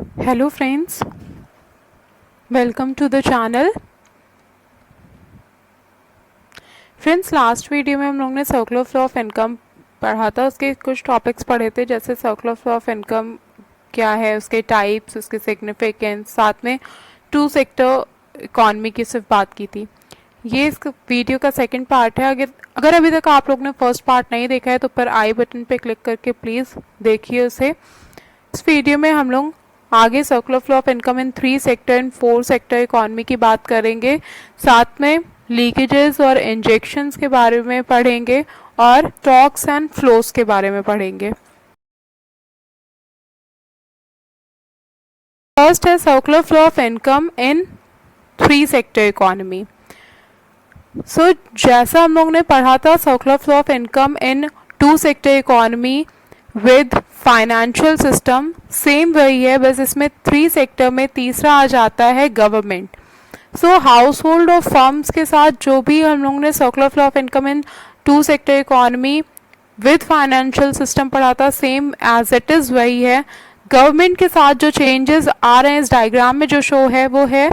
Hello friends, welcome to the channel. Friends last video में हम लोग ने सर्कुलर फ्लो ऑफ इनकम पढ़ा था। उसके कुछ टॉपिक्स पढ़े थे, जैसे सर्कुलर फ्लो ऑफ इनकम क्या है, उसके टाइप्स, उसके सिग्निफिकेंस, साथ में टू सेक्टर इकॉनमी की सिर्फ बात की थी। ये इस वीडियो का सेकंड पार्ट है। अगर अभी तक आप लोग ने फर्स्ट पार्ट नहीं देखा है तो ऊपर आई बटन पे क्लिक करके प्लीज़ देखिए उसे। इस वीडियो में हम लोग आगे circular flow of income in 3 sector and 4 sector economy की बात करेंगे, साथ में लीकेजेस और इंजेक्शंस के बारे में पढ़ेंगे और स्टॉक्स एंड फ्लोस के बारे में पढ़ेंगे। फर्स्ट है circular flow of income in 3 sector economy. So जैसा हम लोग ने पढ़ा था circular flow of income in 2 sector economy with financial system, same वही है, बस इसमें 3 सेक्टर में तीसरा आ जाता है गवर्नमेंट। सो हाउस होल्ड और फर्म्स के साथ जो भी हम लोगों ने circular flow of income in 2 sector economy with financial system पढ़ा था, सेम एज इट इज़ वही है। गवर्नमेंट के साथ जो चेंजेस आ रहे हैं इस डायग्राम में जो शो है वो है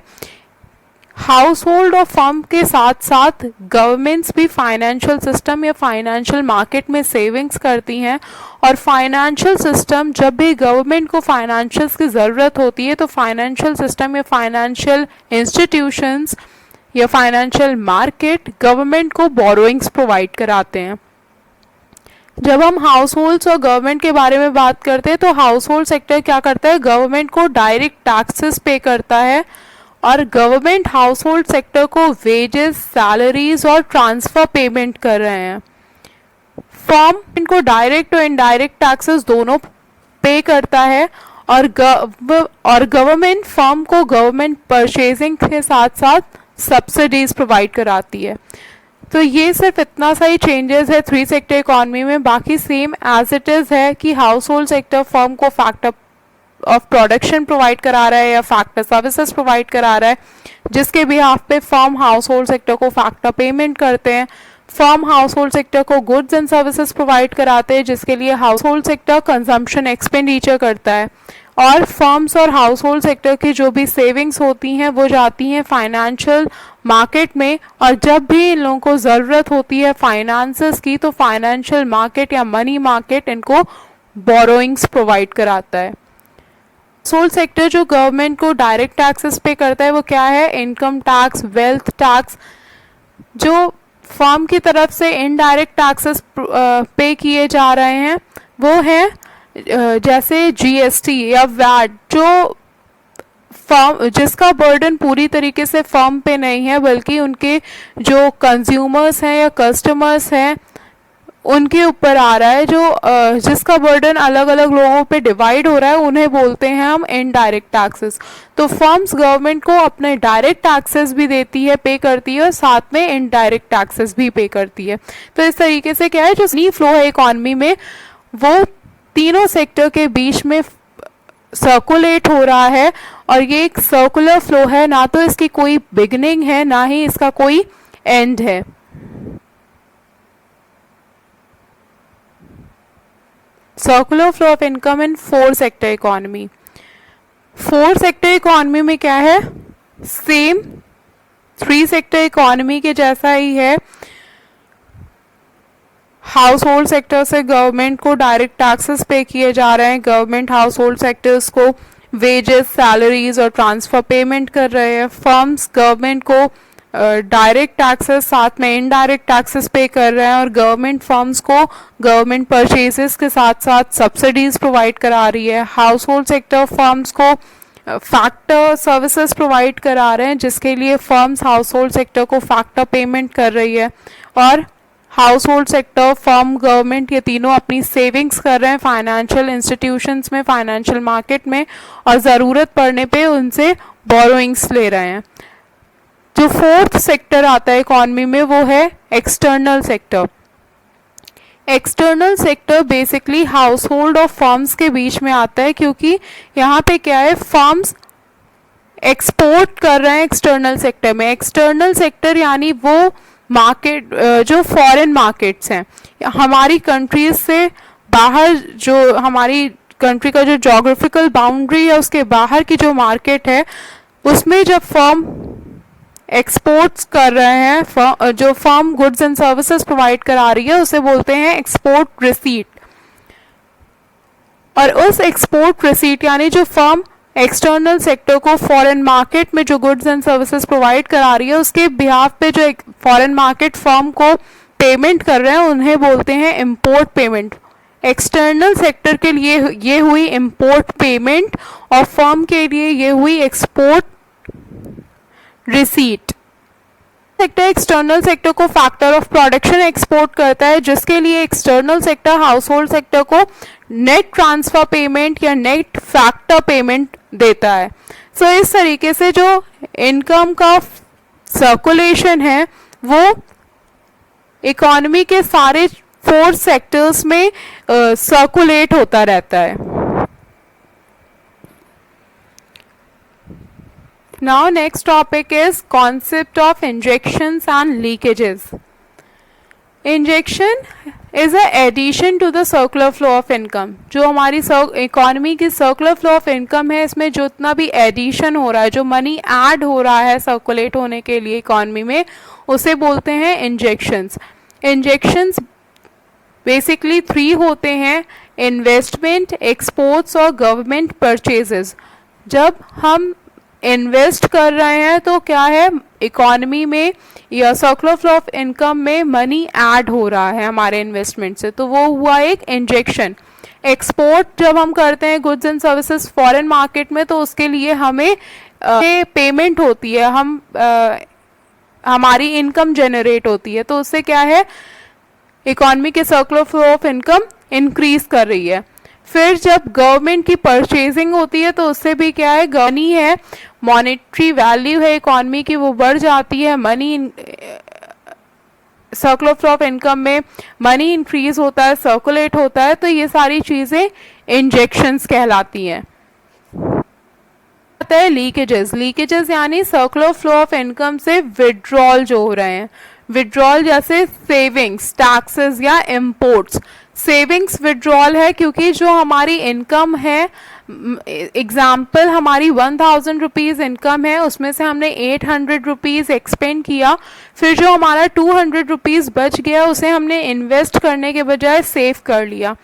हाउस होल्ड और फर्म के साथ साथ गवर्नमेंट्स भी फाइनेंशियल सिस्टम या फाइनेंशियल मार्केट में सेविंग्स करती हैं, और फाइनेंशियल सिस्टम जब भी गवर्नमेंट को फाइनेंशियल्स की ज़रूरत होती है तो फाइनेंशियल सिस्टम या फाइनेंशियल इंस्टीट्यूशंस या फाइनेंशियल मार्केट गवर्नमेंट को बोरोइंग्स प्रोवाइड कराते हैं। जब हम हाउस होल्ड्स और गवर्नमेंट के बारे में बात करते हैं तो हाउस होल्ड सेक्टर क्या करता है, गवर्नमेंट को डायरेक्ट टैक्सेस पे करता है, और गवर्नमेंट हाउस होल्ड सेक्टर को वेजेस, सैलरीज और ट्रांसफर पेमेंट कर रहे हैं। फर्म इनको डायरेक्ट और इनडायरेक्ट टैक्सेस दोनों पे करता है, और गवर्नमेंट फर्म को गवर्नमेंट परचेजिंग के साथ साथ सब्सिडीज प्रोवाइड कराती है। तो ये सिर्फ इतना सा ही चेंजेस है 3 सेक्टर इकॉनमी में, बाकी सेम एज इट इज़ है कि हाउस होल्ड सेक्टर फर्म को फैक्टर ऑफ प्रोडक्शन प्रोवाइड करा रहा है या फैक्टर सर्विसेज प्रोवाइड करा रहा है, जिसके बिहाफ पे फर्म हाउस होल्ड सेक्टर को फैक्टर पेमेंट करते हैं। फर्म हाउस होल्ड सेक्टर को गुड्स एंड सर्विसेज प्रोवाइड कराते हैं, जिसके लिए house hold sector consumption expenditure करता है, और फर्म्स और हाउस होल्ड सेक्टर की जो भी सेविंग्स होती हैं वो जाती हैं फाइनेंशियल मार्केट में, और जब भी इन लोगों को ज़रूरत होती है फाइनेंसेस की तो फाइनेंशियल मार्केट या मनी मार्केट इनको बोरोइंग्स प्रोवाइड कराता है। सोल सेक्टर जो गवर्नमेंट को डायरेक्ट टैक्सेस पे करता है वो क्या है, इनकम टैक्स, वेल्थ टैक्स। जो फर्म की तरफ से इनडायरेक्ट टैक्सेस पे किए जा रहे हैं वो है जैसे जीएसटी या वैट, जो फर्म जिसका बर्डन पूरी तरीके से फर्म पे नहीं है बल्कि उनके जो कंज्यूमर्स हैं या कस्टमर्स हैं उनके ऊपर आ रहा है, जो जिसका बर्डन अलग अलग लोगों पे डिवाइड हो रहा है, उन्हें बोलते हैं हम इनडायरेक्ट टैक्सेस। तो फर्म्स गवर्नमेंट को अपने डायरेक्ट टैक्सेस भी देती है, पे करती है, और साथ में इनडायरेक्ट टैक्सेस भी पे करती है। तो इस तरीके से क्या है, जो मनी फ्लो है इकॉनमी में वो तीनों सेक्टर के बीच में सर्कुलेट हो रहा है, और ये एक सर्कुलर फ्लो है, ना तो इसकी कोई बिगनिंग है ना ही इसका कोई एंड है। Circular flow of income in 4 sector economy. 4 sector economy में क्या है, सेम 3 सेक्टर इकॉनमी के जैसा ही है। हाउस होल्ड सेक्टर से गवर्नमेंट को डायरेक्ट टैक्सेस पे किए जा रहे हैं, गवर्नमेंट हाउस होल्ड सेक्टर्स को वेजेस, सैलरीज और ट्रांसफर पेमेंट कर रहे हैं। फर्म्स गवर्नमेंट को डायरेक्ट टैक्सेस साथ में इनडायरेक्ट टैक्सेस पे कर रहे हैं, और गवर्नमेंट फर्म्स को गवर्नमेंट परचेजेस के साथ साथ सब्सिडीज प्रोवाइड करा रही है। हाउस होल्ड सेक्टर फर्म्स को फैक्टर सर्विसेज प्रोवाइड करा रहे हैं, जिसके लिए फर्म्स हाउस होल्ड सेक्टर को फैक्टर पेमेंट कर रही है, और house hold sector, firm, government, ये तीनों अपनी सेविंग्स कर रहे हैं फाइनेंशियल इंस्टीट्यूशंस में, फाइनेंशियल मार्केट में, और ज़रूरत पड़ने पे उनसे बोरोइंग्स ले रहे हैं। जो 4th सेक्टर आता है इकॉनमी में वो है external sector. External sector basically house hold और फर्म्स के बीच में आता है, क्योंकि यहाँ पे क्या है, फर्म्स एक्सपोर्ट कर रहे हैं एक्सटर्नल सेक्टर में। एक्सटर्नल सेक्टर यानी वो मार्केट जो फॉरेन मार्केट्स हैं, हमारी कंट्रीज से बाहर जो हमारी कंट्री का जो जोग्राफिकल बाउंड्री है उसके बाहर की जो मार्केट है उसमें जब फर्म एक्सपोर्ट्स कर रहे हैं, जो firm goods and services provide करा रही है उसे बोलते हैं एक्सपोर्ट रिसीट। और उस एक्सपोर्ट रिसीट यानी जो फर्म एक्सटर्नल सेक्टर को फॉरेन मार्केट में जो गुड्स एंड सर्विसेज प्रोवाइड करा रही है उसके बिहाफ पे जो फॉरेन मार्केट फर्म को पेमेंट कर रहे हैं उन्हें बोलते हैं इंपोर्ट पेमेंट। एक्सटर्नल सेक्टर के लिए ये हुई इंपोर्ट पेमेंट और फर्म के लिए ये हुई export receipt. Sector external sector को फैक्टर ऑफ प्रोडक्शन एक्सपोर्ट करता है जिसके लिए external sector house hold sector को नेट ट्रांसफर पेमेंट या नेट फैक्टर पेमेंट देता है। सो इस तरीके से जो इनकम का सर्कुलेशन है वो इकोनॉमी के सारे 4 सेक्टर्स में सर्कुलेट होता रहता है। Now next topic is concept of injections and leakages. Injection is a addition to the circular flow of income. जो हमारी इकोनॉमी की सर्कुलर फ्लो ऑफ इनकम है इसमें जितना भी एडिशन हो रहा है, जो मनी ऐड हो रहा है सर्कुलेट होने के लिए इकोनॉमी में, उसे बोलते हैं इंजेक्शंस। इंजेक्शंस बेसिकली 3 होते हैं, इन्वेस्टमेंट, एक्सपोर्ट्स और गवर्नमेंट परचेजेस। जब हम इन्वेस्ट कर रहे हैं तो क्या है, इकोनॉमी में या सर्कुलर फ्लो ऑफ इनकम में मनी ऐड हो रहा है हमारे इन्वेस्टमेंट से, तो वो हुआ एक इंजेक्शन। एक्सपोर्ट जब हम करते हैं goods and services foreign market में तो उसके लिए हमें पेमेंट होती है, हमारी इनकम जनरेट होती है, तो उससे क्या है, इकोनॉमी के circular flow of income increase कर रही है। फिर जब गवर्नमेंट की परचेजिंग होती है तो उससे भी क्या है, मनी है, मॉनेटरी वैल्यू है इकोनॉमी की, वो बढ़ जाती है। Money circular flow of income में मनी इंक्रीज होता है, सर्कुलेट होता है, तो ये सारी चीजें इंजेक्शंस कहलाती हैं। आता है लीकेजेस। लीकेजेस यानी सर्कुलर फ्लो ऑफ इनकम से विड्रॉल जो हो रहे हैं, विड्रॉल जैसे सेविंग्स, टैक्सेस या इम्पोर्ट्स। सेविंग्स विड्रॉल है क्योंकि जो हमारी इनकम है, एग्जाम्पल हमारी 1000 रुपीज़ इनकम है, उसमें से हमने 800 रुपीज़ एक्सपेंड किया, फिर जो हमारा 200 रुपीज़ बच गया उसे हमने इन्वेस्ट करने के बजाय सेव कर लिया।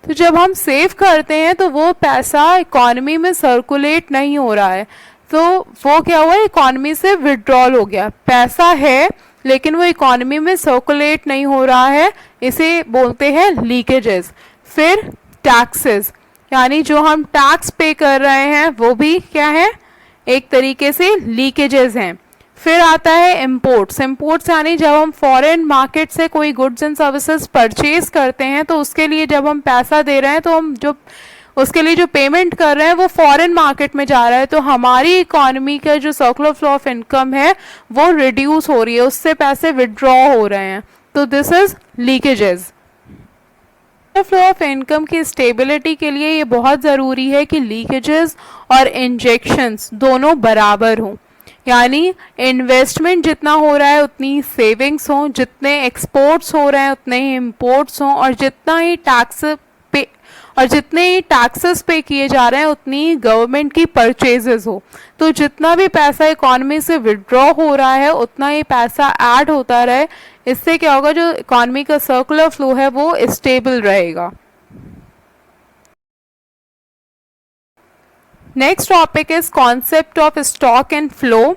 तो जब हम सेव करते हैं तो वो पैसा इकोनॉमी में सर्कुलेट नहीं हो रहा है, तो वो क्या हुआ, इकोनॉमी से विड्रॉल हो गया। पैसा है लेकिन वो इकोनॉमी में सर्कुलेट नहीं हो रहा है, इसे बोलते हैं लीकेजेस। फिर टैक्सेस, यानी जो हम टैक्स पे कर रहे हैं वो भी क्या है, एक तरीके से लीकेजेस हैं। फिर आता है इम्पोर्ट्स। इम्पोर्ट्स यानी जब हम फॉरेन मार्केट से कोई गुड्स एंड सर्विसेज परचेज करते हैं तो उसके लिए जब हम पैसा दे रहे हैं तो हम जो उसके लिए जो पेमेंट कर रहे हैं वो फॉरेन मार्केट में जा रहा है, तो हमारी इकोनॉमी का जो सर्कुलर फ्लो ऑफ इनकम है वो रिड्यूस हो रही है, उससे पैसे विड्रॉ हो रहे हैं, तो this is leakages. Flow of income की स्टेबिलिटी के लिए ये बहुत ज़रूरी है कि लीकेजेस और इंजेक्शंस दोनों बराबर हों, यानी इन्वेस्टमेंट जितना हो रहा है उतनी सेविंग्स हों, जितने एक्सपोर्ट्स हो रहे हैं उतने ही इम्पोर्ट्स हों, और जितने ही टैक्सेस पे किए जा रहे हैं उतनी गवर्नमेंट की परचेजेस हो। तो जितना भी पैसा इकोनॉमी से विड्रॉ हो रहा है उतना ही पैसा ऐड होता रहे, इससे क्या होगा, जो इकोनॉमी का सर्कुलर फ्लो है वो स्टेबल रहेगा। Next topic is concept of stock and flow.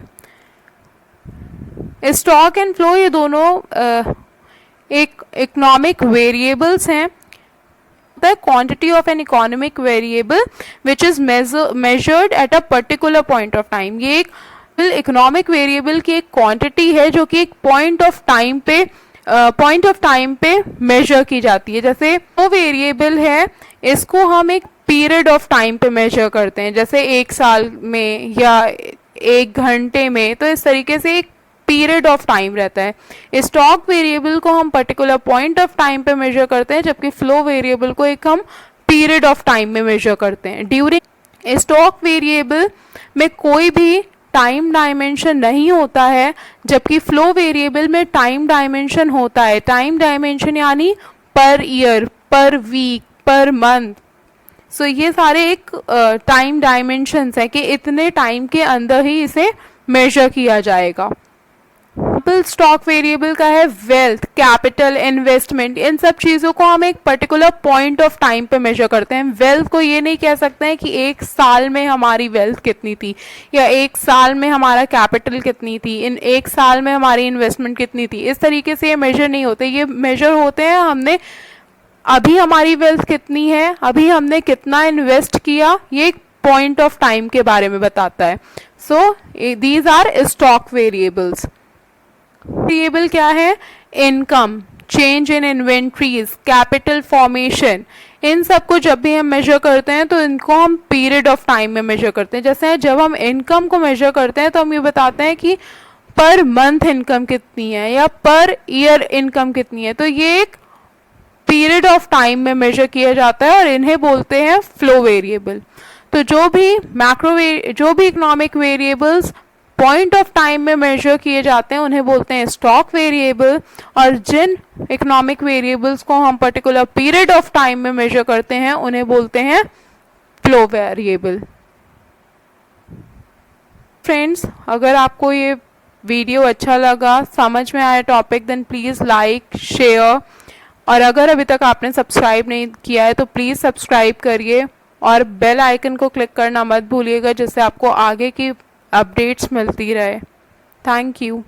Stock and flow ये दोनों एक इकोनॉमिक वेरिएबल्स हैं। The quantity of an economic variable which is measured at a particular point of time। ये एक economic variable की एक quantity है जो कि एक पॉइंट ऑफ टाइम पे मेजर की जाती है। जैसे वो वेरिएबल है, इसको हम एक पीरियड ऑफ टाइम पे मेजर करते हैं, जैसे 1 साल में या 1 घंटे में, तो इस तरीके से एक पीरियड ऑफ टाइम रहता है। स्टॉक वेरिएबल को हम पर्टिकुलर पॉइंट ऑफ टाइम पे मेजर करते हैं, जबकि फ्लो वेरिएबल को एक हम पीरियड ऑफ टाइम में मेजर करते हैं। ड्यूरिंग स्टॉक वेरिएबल में कोई भी टाइम डायमेंशन नहीं होता है, जबकि फ्लो वेरिएबल में टाइम डायमेंशन होता है। टाइम डायमेंशन यानी पर ईयर, पर वीक, पर मंथ। सो ये सारे एक टाइम डायमेंशंस है कि इतने टाइम के अंदर ही इसे मेजर किया जाएगा। स्टॉक वेरिएबल का है वेल्थ, कैपिटल, इन्वेस्टमेंट, इन सब चीज़ों को हम एक पर्टिकुलर पॉइंट ऑफ टाइम पे मेजर करते हैं। वेल्थ को ये नहीं कह सकते हैं कि एक साल में हमारी वेल्थ कितनी थी या एक साल में हमारा कैपिटल कितनी थी, इन एक साल में हमारी इन्वेस्टमेंट कितनी थी। इस तरीके से ये मेजर नहीं होते, ये मेजर होते हैं हमने अभी हमारी वेल्थ कितनी है, अभी हमने कितना इन्वेस्ट किया, ये एक पॉइंट ऑफ टाइम के बारे में बताता है। So these are stock variables. Variable क्या है? Income, change in inventories, capital formation, इन सब को जब भी हम मेजर करते हैं तो इनको हम पीरियड ऑफ टाइम में मेजर करते हैं। जैसे जब हम इनकम को मेजर करते हैं तो हम ये बताते हैं कि पर मंथ इनकम कितनी है या पर ईयर इनकम कितनी है, तो ये एक पीरियड ऑफ टाइम में मेजर किया जाता है और इन्हें बोलते हैं फ्लो वेरिएबल। तो जो भी economic variables point of time में मेजर किए जाते हैं उन्हें बोलते हैं स्टॉक वेरिएबल, और जिन इकोनॉमिक वेरिएबल्स को हम पर्टिकुलर पीरियड ऑफ टाइम में मेजर करते हैं उन्हें बोलते हैं फ्लो वेरिएबल। फ्रेंड्स, अगर आपको ये वीडियो अच्छा लगा, समझ में आया topic, then please like, share, और अगर अभी तक आपने सब्सक्राइब नहीं किया है तो प्लीज़ सब्सक्राइब करिए और बेल आइकन को क्लिक करना मत भूलिएगा, जिससे आपको आगे की अपडेट्स मिलती रहे। Thank you.